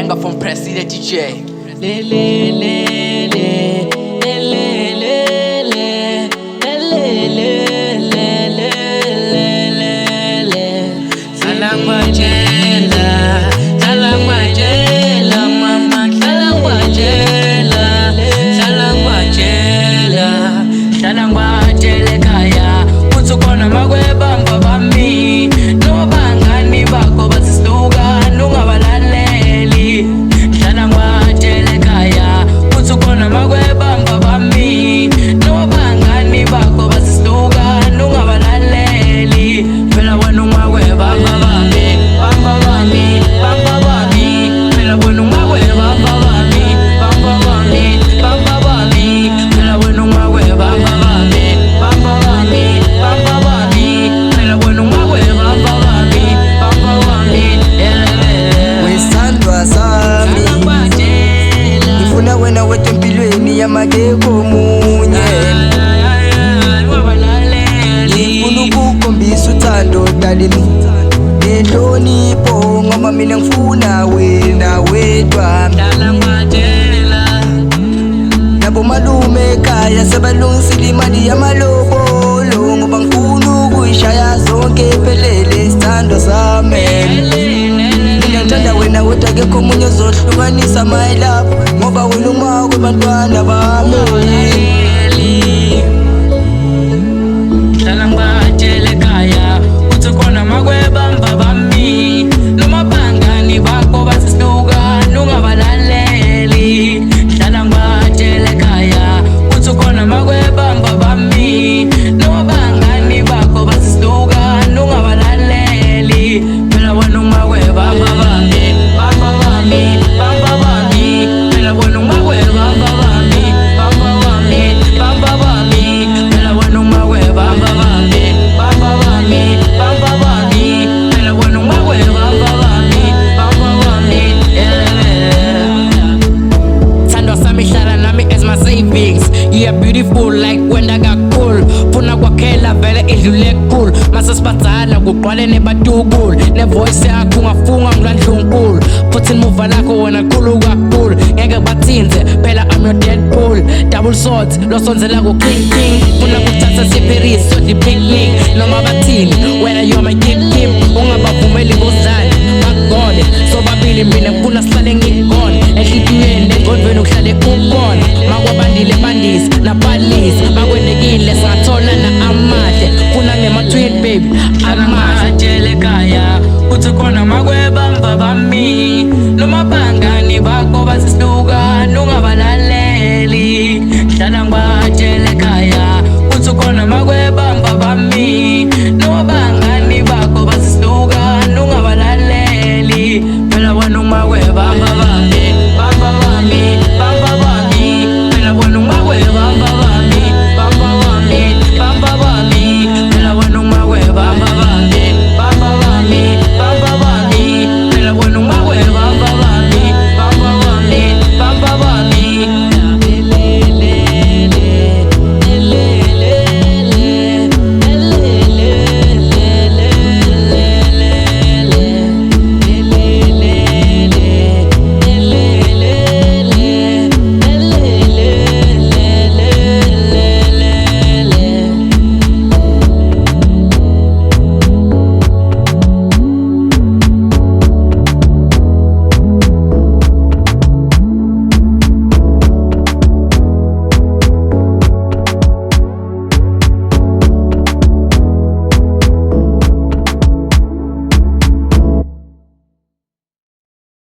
banger from Pressy the DJ. Le le le le le le le le le le le le le. Salam wajela, salam wajela, mama, salam wajela, salam wajela, salam wajela kaya. Utsukona magweba mbabami, no bangani bako basistuka, nungabalaleli. Salam wajela kaya, utsukona magweba mbabami, no bangani bako basistuka, nungabalaleli. Phela wena ungagweba mbabami, mbabami, mbabami. Phela wena ungagweba mbabami, mbabami, mbabami. Phela wena ungagweba mbabami, mbabami, mbabami. Phela wena ungagweba mbabami, mbabami. Wesandwa sami ngifuna wena wedwa empilweni yamakekho munye. Ngifuna ukukhombisa uthando darling nenhlonipho ngoba mina ngifuna wena wedwa. Nabo malume ekhaya sebalungisile imali yamalobolo ngoba ngifuna ukuyishaya zonke iphelele isithando sami. Mina ngithanda wena wedwa akekho omunye ozohlukanisa my love ngoba wena uma kwabantwana bami. Salam wajela kaya, utsukona magweba mbabami, noma bangani bako basistuka, nungabalaleli. Salam wajela kaya, utsukona magweba mbabami, noma bangani bako basistuka, nungabalaleli. Phela wena ungagweba mbabami, mbabami, mbabami. Phela wena ungagweba mbabami, mbabami, mbabami. Phela wena ungagweba mbabami, mbabami, mbabami. Phela wena ungagweba mbabami, mbabami. Thandwa sami hlala nami as my savings. Yeah, beautiful like when I got cool. Funa kwakhela vele idlule cool. Masasiphathana kugqwale nebatukul. Ne-voice yakho ungafunga ngilwandla unkulu. Futhi imuva lakho wena khulu kakhulu. Ngeke bathinze phela I'm your Deadpool. Double swords losonzela ku-king king. Funa kuthatha siphiris so di-picnic. Noma bathini wena you're my kim kim. Ungabavumeli ngozani bakugone. Sobabili mina ngifuna sihlale ngikugone. Enhlitiyweni engqondweni uhlale ukhona. Makwabandile bandisi nabalisi bakwendekile sathola na